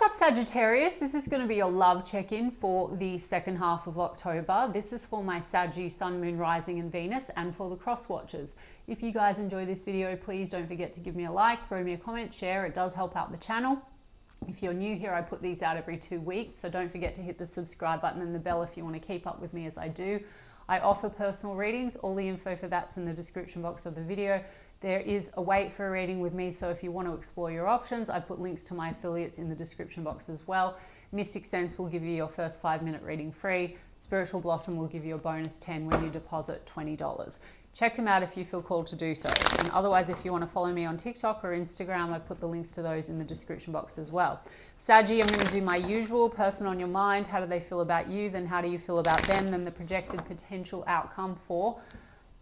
up, Sagittarius? This is going to be your love check-in for the second half of October. This is for my Sagittarius Sun, Moon, Rising and Venus, and for the cross watchers. If you guys enjoy this video, please don't forget to give me a like, throw me a comment, share. It does help out the channel. If you're new here, I put these out every 2 weeks, so don't forget to hit the subscribe button and the bell if you want to keep up with me as I do. I offer personal readings. All the info for that's in the description box of the video. There is a wait for a reading with me, so if you want to explore your options, I put links to my affiliates in the description box as well. Mystic Sense will give you your first 5-minute reading free. Spiritual Blossom will give you a bonus 10 when you deposit $20. Check them out if you feel called to do so. And otherwise, if you want to follow me on TikTok or Instagram, I put the links to those in the description box as well. Saggy, I'm going to do my usual person on your mind. How do they feel about you? Then how do you feel about them? Then the projected potential outcome for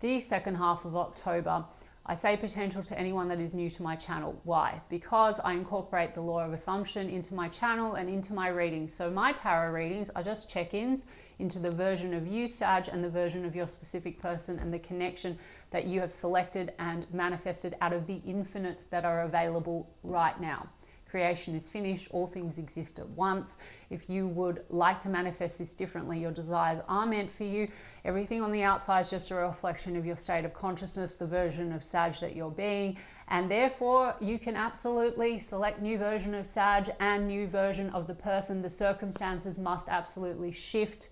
the second half of October. I say potential to anyone that is new to my channel. Why? Because I incorporate the law of assumption into my channel and into my readings. So my tarot readings are just check-ins into the version of you, Sag, and the version of your specific person and the connection that you have selected and manifested out of the infinite that are available right now. Creation is finished. All things exist at once. If you would like to manifest this differently, your desires are meant for you. Everything on the outside is just a reflection of your state of consciousness, the version of Sag that you're being. And therefore, you can absolutely select new version of Sag and new version of the person. The circumstances must absolutely shift.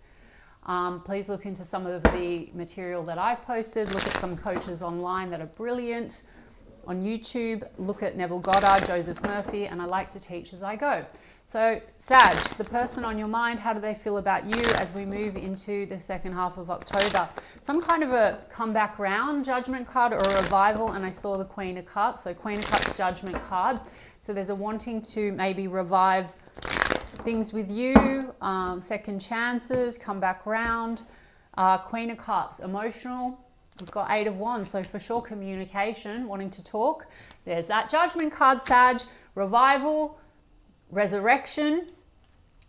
Please look into some of the material that I've posted. Look at some coaches online that are brilliant. On YouTube, look at Neville Goddard, Joseph Murphy, and I like to teach as I go. So, Sag, the person on your mind, how do they feel about you as we move into the second half of October? Some kind of a comeback round judgment card or a revival, and I saw the Queen of Cups. So Queen of Cups judgment card. So there's a wanting to maybe revive things with you, second chances, come back round. Queen of Cups, emotional. We've got 8 of Wands, so for sure communication, wanting to talk. There's that judgment card, Sag, revival, resurrection,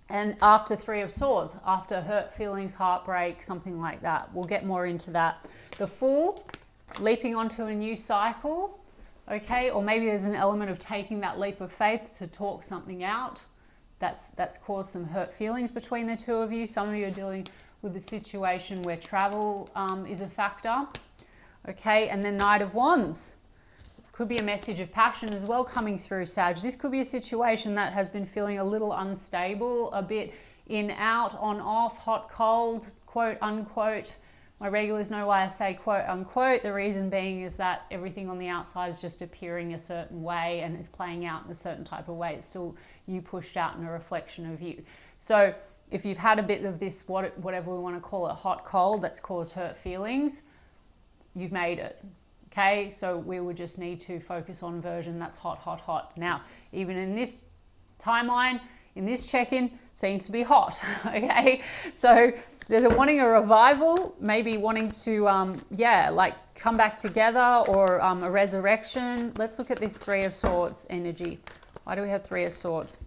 and after 3 of Swords, after hurt feelings, heartbreak, something like that. We'll get more into that. The Fool, leaping onto a new cycle, okay? Or maybe there's an element of taking that leap of faith to talk something out. That's caused some hurt feelings between the two of you. Some of you are dealing with the situation where travel is a factor. Okay, and then Knight of Wands. Could be a message of passion as well coming through, Sag. This could be a situation that has been feeling a little unstable, a bit in, out, on, off, hot, cold, quote, unquote. My regulars know why I say quote, unquote. The reason being is that everything on the outside is just appearing a certain way and is playing out in a certain type of way. It's still you pushed out in a reflection of you. So if you've had a bit of this, whatever we want to call it, hot, cold, that's caused hurt feelings, you've made it. Okay, so we would just need to focus on version that's hot, hot, hot. Now, even in this timeline, in this check-in, seems to be hot, okay? So there's wanting a revival, maybe wanting to, like come back together, or a resurrection. Let's look at this 3 of Swords energy. Why do we have 3 of Swords?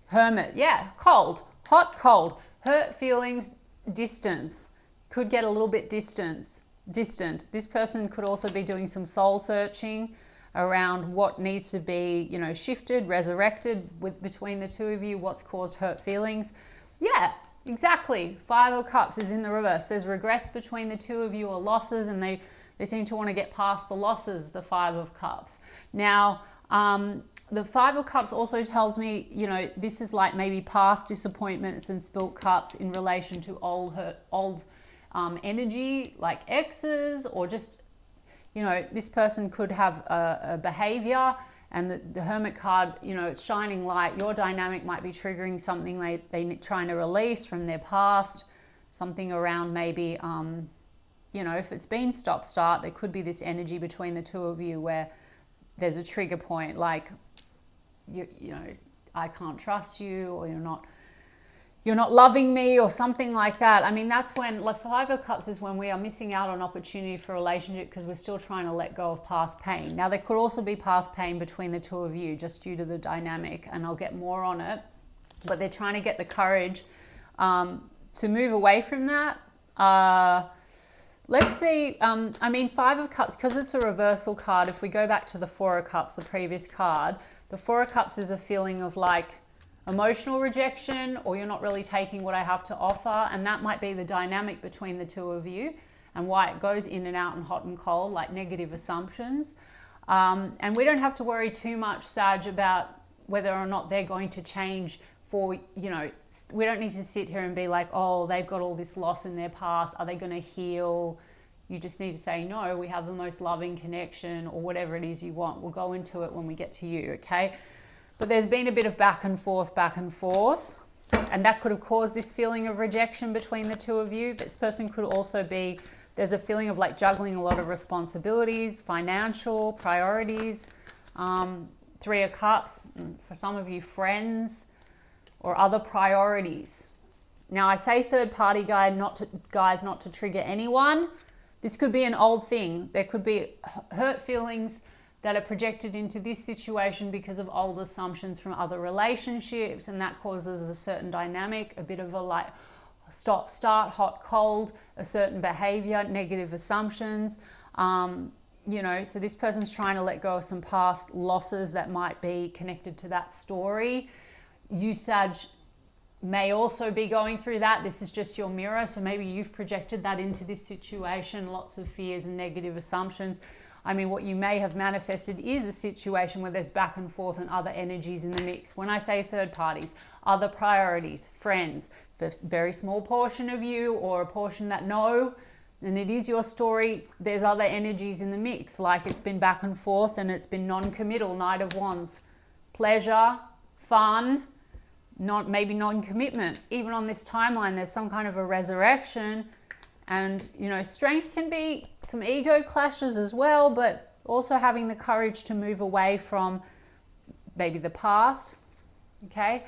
Hermit, yeah, cold. Hot, cold, hurt feelings, distance. Could get a little bit distant. This person could also be doing some soul searching around what needs to be, shifted, resurrected between the two of you, what's caused hurt feelings. Yeah, exactly. 5 of Cups is in the reverse. There's regrets between the two of you, or losses, and they seem to want to get past the losses, the 5 of Cups. Now, the 5 of Cups also tells me, this is like maybe past disappointments and spilt cups in relation to old energy, like exes, or just, this person could have a behavior, and the Hermit card, it's shining light. Your dynamic might be triggering something they're trying to release from their past, something around maybe, if it's been stop-start, there could be this energy between the two of you where there's a trigger point, like, I can't trust you, or you're not loving me, or something like that. I mean, that's when, like, 5 of Cups is when we are missing out on opportunity for a relationship because we're still trying to let go of past pain. Now, there could also be past pain between the two of you just due to the dynamic, and I'll get more on it, but they're trying to get the courage to move away from that. Let's see, 5 of Cups, because it's a reversal card, if we go back to the 4 of Cups, the previous card, the 4 of Cups is a feeling of like, emotional rejection, or you're not really taking what I have to offer. And that might be the dynamic between the two of you and why it goes in and out and hot and cold, like negative assumptions. And we don't have to worry too much, Sag, about whether or not they're going to change for, you know, we don't need to sit here and be like, oh, they've got all this loss in their past. Are they going to heal? You just need to say, no, we have the most loving connection, or whatever it is you want. We'll go into it when we get to you, okay? But there's been a bit of back and forth, and that could have caused this feeling of rejection between the two of you. This person could also be, there's a feeling of like juggling a lot of responsibilities, financial priorities, 3 of Cups, for some of you, friends or other priorities. Now I say third party guys not to trigger anyone. This could be an old thing. There could be hurt feelings that are projected into this situation because of old assumptions from other relationships, and that causes a certain dynamic, a bit of a like stop, start, hot, cold, a certain behavior, negative assumptions. You know, so this person's trying to let go of some past losses that might be connected to that story. You, Sag, may also be going through that. This is just your mirror. So maybe you've projected that into this situation, lots of fears and negative assumptions. I mean, what you may have manifested is a situation where there's back and forth and other energies in the mix. When I say third parties, other priorities, friends, for a very small portion of you or a portion that know, and it is your story, there's other energies in the mix. Like it's been back and forth and it's been non-committal, Knight of Wands. Pleasure, fun, maybe non-commitment. Even on this timeline, there's some kind of a resurrection, and you know, strength can be some ego clashes as well, but also having the courage to move away from maybe the past. Okay.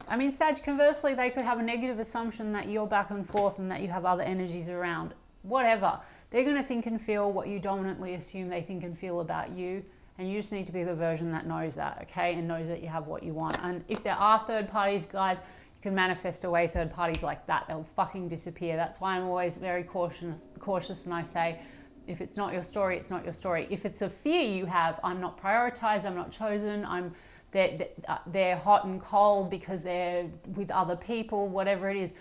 I mean, Sag, conversely, they could have a negative assumption that you're back and forth and that you have other energies around. Whatever. They're going to think and feel what you dominantly assume they think and feel about you. And you just need to be the version that knows that, okay? And knows that you have what you want. And if there are third parties, guys, you can manifest away third parties like that. They'll fucking disappear. That's why I'm always very cautious and I say, if it's not your story, it's not your story. If it's a fear you have, I'm not prioritized, I'm not chosen, they're hot and cold because they're with other people, whatever it is.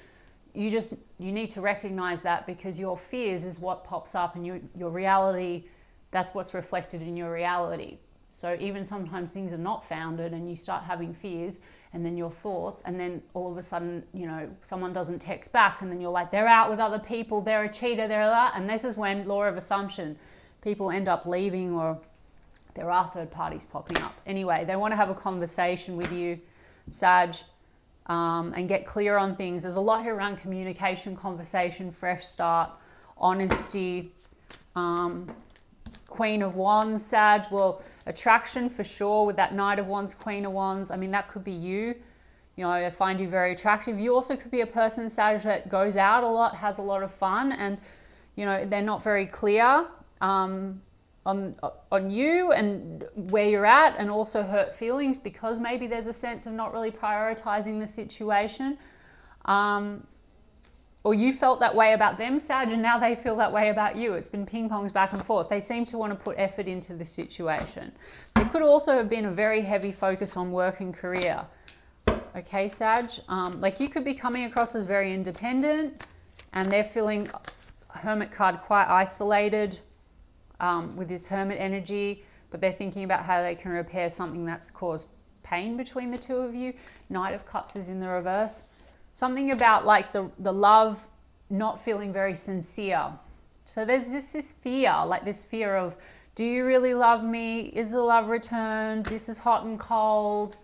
You need to recognize that, because your fears is what pops up, and your reality, that's what's reflected in your reality. So even sometimes things are not founded and you start having fears, and then your thoughts, and then all of a sudden, you know, someone doesn't text back, and then you're like, they're out with other people, they're a cheater, they're that. And this is when law of assumption, people end up leaving, or there are third parties popping up. Anyway, they want to have a conversation with you, Sag, and get clear on things. There's a lot here around communication, conversation, fresh start, honesty. Queen of Wands, Sag. Well, attraction for sure with that Knight of Wands, Queen of Wands. I mean, that could be you. You know, I find you very attractive. You also could be a person, Sag, that goes out a lot, has a lot of fun, and, you know, they're not very clear on you and where you're at, and also hurt feelings because maybe there's a sense of not really prioritizing the situation. Or you felt that way about them, Sag, and now they feel that way about you. It's been ping-pongs back and forth. They seem to want to put effort into the situation. There could also have been a very heavy focus on work and career. Okay, Sag? Like you could be coming across as very independent, and they're feeling, Hermit card, quite isolated with this Hermit energy, but they're thinking about how they can repair something that's caused pain between the two of you. Knight of Cups is in the reverse. Something about like the love not feeling very sincere. So there's just this fear, like this fear of, do you really love me? Is the love returned? This is hot and cold.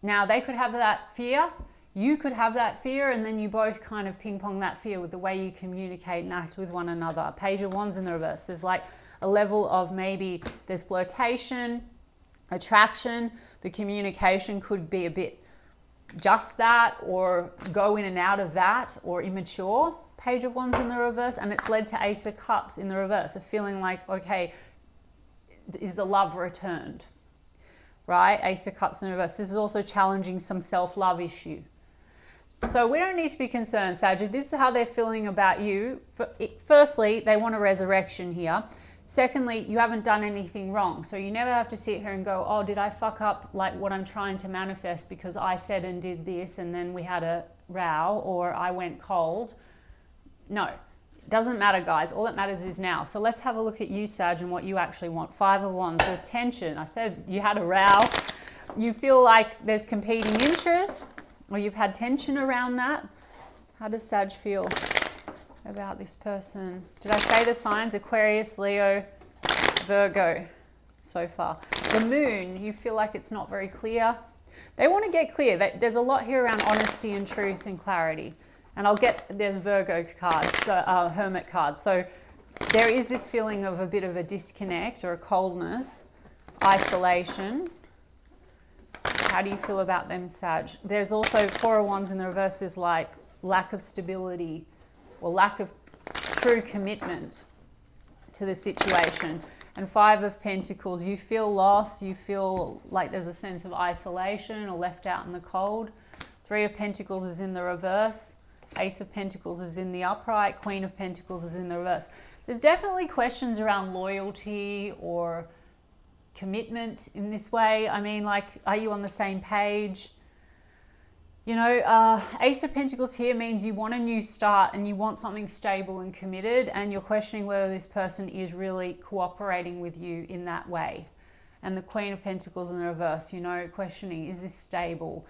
Now they could have that fear. You could have that fear, and then you both kind of ping pong that fear with the way you communicate and act with one another. Page of Wands in the reverse. There's like a level of maybe there's flirtation, attraction. The communication could be a bit just that, or go in and out of that, or immature. Page of Wands in the reverse, and it's led to Ace of Cups in the reverse, a feeling like, okay, is the love returned? Right? Ace of Cups in the reverse. This is also challenging some self-love issue. So we don't need to be concerned, Sag. This is how they're feeling about you. Firstly, they want a resurrection here. Secondly, you haven't done anything wrong. So you never have to sit here and go, oh, did I fuck up like what I'm trying to manifest because I said and did this and then we had a row or I went cold. No, doesn't matter, guys. All that matters is now. So let's have a look at you, Sag, and what you actually want. 5 of Wands, there's tension. I said you had a row. You feel like there's competing interests or you've had tension around that. How does Sag feel about this person? Did I say the signs? Aquarius, Leo, Virgo so far. The moon, you feel like it's not very clear. They want to get clear. There's a lot here around honesty and truth and clarity. And there's Virgo cards, so, Hermit cards. So there is this feeling of a bit of a disconnect or a coldness, isolation. How do you feel about them, Sag? There's also 4 of Wands in the reverse is like lack of stability or lack of true commitment to the situation. And 5 of Pentacles, you feel lost, you feel like there's a sense of isolation or left out in the cold. 3 of Pentacles is in the reverse. Ace of Pentacles is in the upright. Queen of Pentacles is in the reverse. There's definitely questions around loyalty or commitment in this way. I mean, like, are you on the same page? You know, Ace of Pentacles here means you want a new start and you want something stable and committed, and you're questioning whether this person is really cooperating with you in that way. And the Queen of Pentacles in the reverse, you know, questioning, is this stable?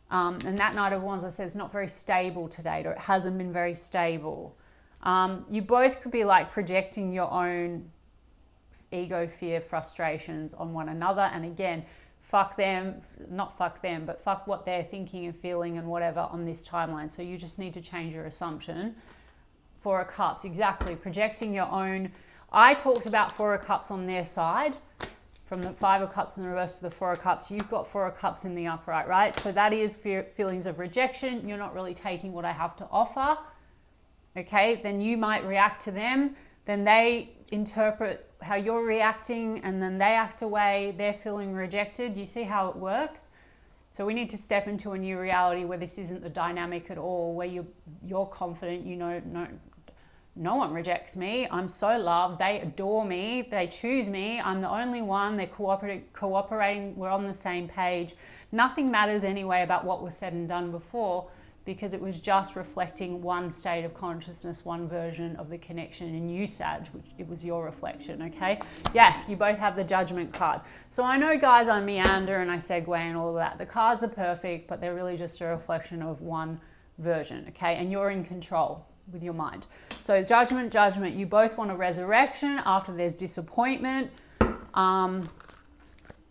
And that Knight of Wands, I said, it's not very stable to date, or it hasn't been very stable. You both could be like projecting your own ego, fear, frustrations on one another. And again, fuck them, not fuck them, but fuck what they're thinking and feeling and whatever on this timeline. So you just need to change your assumption. 4 of Cups, exactly, projecting your own. I talked about 4 of Cups on their side, from the 5 of Cups in the reverse to the 4 of Cups. You've got 4 of Cups in the upright, right? So that is feelings of rejection. You're not really taking what I have to offer. Okay, then you might react to them. Then they interpret how you're reacting and then they act away. They're feeling rejected. You see how it works? So we need to step into a new reality where this isn't the dynamic at all, where you're confident, you know, no one rejects me. I'm so loved. They adore me. They choose me. I'm the only one. They're cooperating. We're on the same page. Nothing matters anyway about what was said and done before, because it was just reflecting one state of consciousness, one version of the connection in you, Sag, which it was your reflection, okay? Yeah, you both have the Judgment card. So I know, guys, I meander and I segue and all of that. The cards are perfect, but they're really just a reflection of one version, okay? And you're in control with your mind. So Judgment, you both want a resurrection after there's disappointment.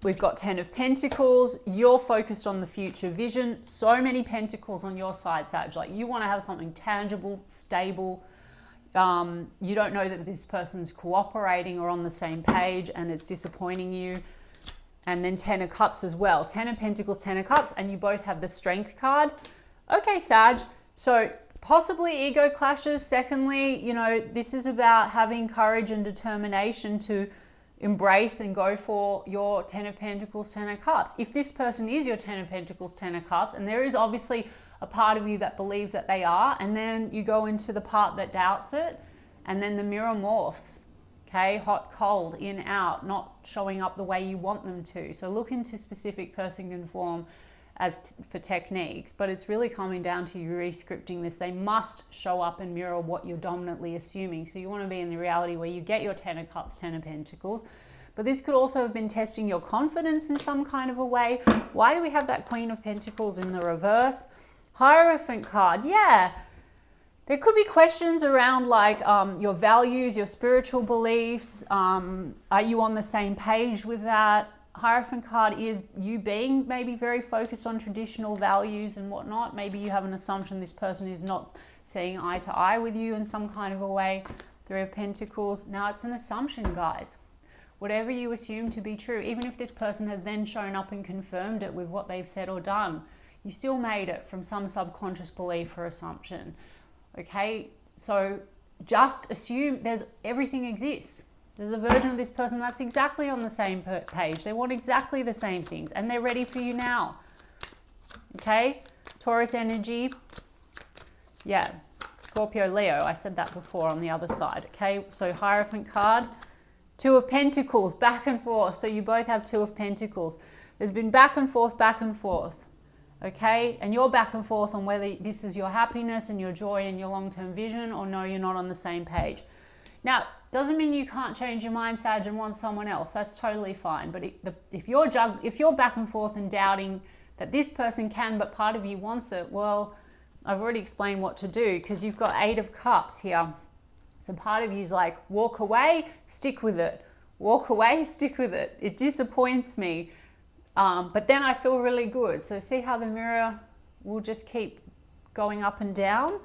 We've got 10 of Pentacles. You're focused on the future vision. So many pentacles on your side, Sag. Like, you want to have something tangible, stable. You don't know that this person's cooperating or on the same page, and it's disappointing you. And then 10 of Cups as well. 10 of Pentacles, 10 of Cups, and you both have the Strength card. Okay, Sag. So possibly ego clashes. Secondly, you know, this is about having courage and determination to embrace and go for your 10 of Pentacles, 10 of Cups. If this person is your 10 of Pentacles, 10 of Cups, and there is obviously a part of you that believes that they are, and then you go into the part that doubts it, and then the mirror morphs, okay? Hot, cold, in, out, not showing up the way you want them to. So look into specific person conform for techniques, but it's really coming down to you re-scripting this. They must show up and mirror what you're dominantly assuming. So you want to be in the reality where you get your 10 of Cups, 10 of Pentacles, but this could also have been testing your confidence in some kind of a way. Why do we have that Queen of Pentacles in the reverse? Hierophant card, yeah. There could be questions around like your values, your spiritual beliefs. Are you on the same page with that? Hierophant card is you being maybe very focused on traditional values and whatnot. Maybe you have an assumption this person is not seeing eye to eye with you in some kind of a way. 3 of Pentacles. Now it's an assumption, guys. Whatever you assume to be true, even if this person has then shown up and confirmed it with what they've said or done, you still made it from some subconscious belief or assumption. Okay, so just assume everything exists. There's a version of this person that's exactly on the same page. They want exactly the same things and they're ready for you now. Okay, Taurus energy. Yeah, Scorpio, Leo. I said that before on the other side. Okay, so Hierophant card. Two of Pentacles, back and forth. So you both have Two of Pentacles. There's been back and forth, okay? And you're back and forth on whether this is your happiness and your joy and your long-term vision, or no, you're not on the same page. Now, doesn't mean you can't change your mind, Sag, and want someone else. That's totally fine. But if you're back and forth and doubting that this person can, but part of you wants it, well, I've already explained what to do, because you've got 8 of Cups here. So part of you's like, walk away, stick with it. Walk away, stick with it. It disappoints me, but then I feel really good. So see how the mirror will just keep going up and down.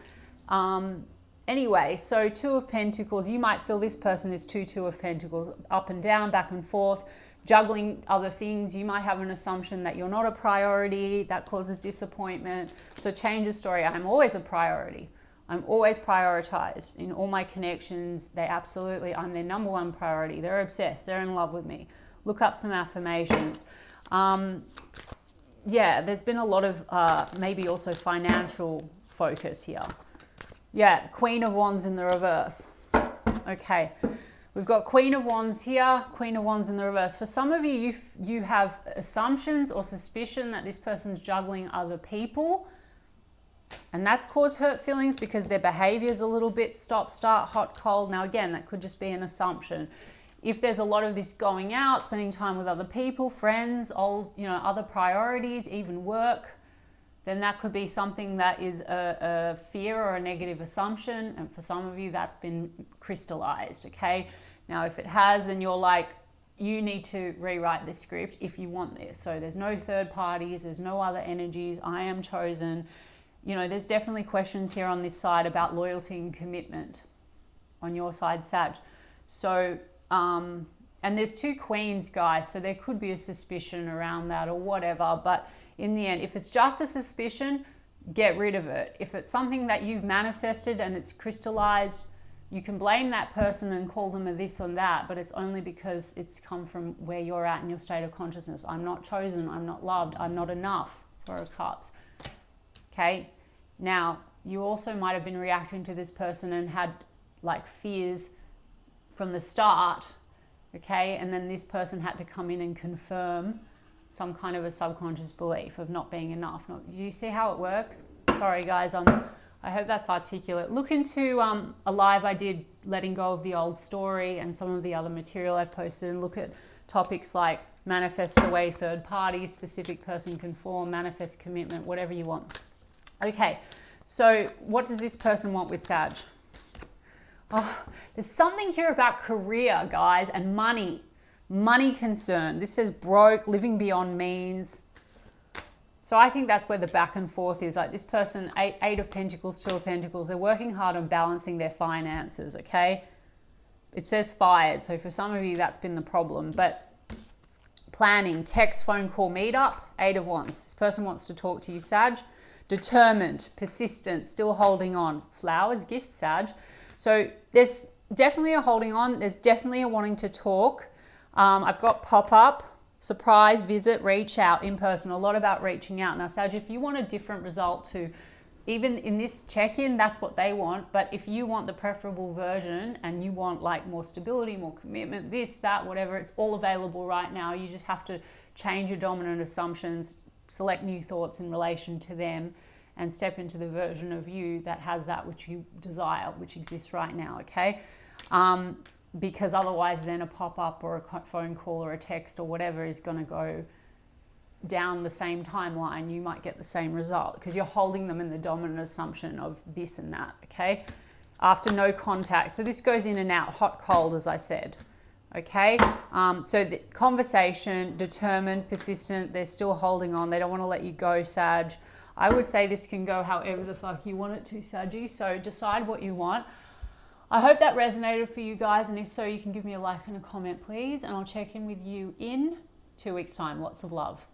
Anyway, so Two of Pentacles, you might feel this person is Two of Pentacles, up and down, back and forth, juggling other things. You might have an assumption that you're not a priority. That causes disappointment. So change the story. I'm always a priority. I'm always prioritized in all my connections. I'm their number one priority. They're obsessed. They're in love with me. Look up some affirmations. Yeah, there's been a lot of maybe also financial focus here. Yeah, Queen of Wands in the reverse. Okay, we've got Queen of Wands here, Queen of Wands in the reverse. For some of you, you have assumptions or suspicion that this person's juggling other people. And that's caused hurt feelings because their behavior is a little bit stop, start, hot, cold. Now, again, that could just be an assumption. If there's a lot of this going out, spending time with other people, friends, other priorities, even work, then that could be something that is a fear or a negative assumption. And for some of you, that's been crystallized, okay? Now, if it has, then you're like, you need to rewrite this script if you want this. So there's no third parties, there's no other energies. I am chosen. There's definitely questions here on this side about loyalty and commitment on your side, Sag. So, and there's 2 queens, guys, so there could be a suspicion around that or whatever. But in the end, if it's just a suspicion, get rid of it. If it's something that you've manifested and it's crystallized, you can blame that person and call them a this or that, but it's only because it's come from where you're at in your state of consciousness. I'm not chosen, I'm not loved, I'm not enough, Four of Cups. Okay, now you also might have been reacting to this person and had like fears from the start, okay, and then this person had to come in and confirm some kind of a subconscious belief of not being enough. Do you see how it works? Sorry guys, I hope that's articulate. Look into a live I did, letting go of the old story, and some of the other material I've posted, and look at topics like manifest away third party, specific person conform, manifest commitment, whatever you want. Okay, so what does this person want with Sag? Oh, there's something here about career, guys, and money. Money concern. This says broke, living beyond means. So I think that's where the back and forth is. Like this person, 8 of Pentacles, 2 of Pentacles, they're working hard on balancing their finances, okay? It says fired, so for some of you that's been the problem. But planning, text, phone call, meet up, 8 of Wands. This person wants to talk to you, Sag. Determined, persistent, still holding on. Flowers, gifts, Sag. So there's definitely a holding on. There's definitely a wanting to talk. I've got pop-up, surprise, visit, reach out, in person. A lot about reaching out. Now, Sag, if you want a different result to, even in this check-in, that's what they want. But if you want the preferable version and you want like more stability, more commitment, this, that, whatever, it's all available right now. You just have to change your dominant assumptions, select new thoughts in relation to them, and step into the version of you that has that which you desire, which exists right now, okay? Because otherwise then a pop-up or a phone call or a text or whatever is going to go down the same timeline. You might get the same result because you're holding them in the dominant assumption of this and that, okay? After no contact. So this goes in and out, hot, cold, as I said. Okay, so the conversation, determined, persistent, they're still holding on. They don't want to let you go, Sag. I would say this can go however the fuck you want it to, Saggy. So decide what you want. I hope that resonated for you guys. And if so, you can give me a like and a comment, please. And I'll check in with you in 2 weeks' time. Lots of love.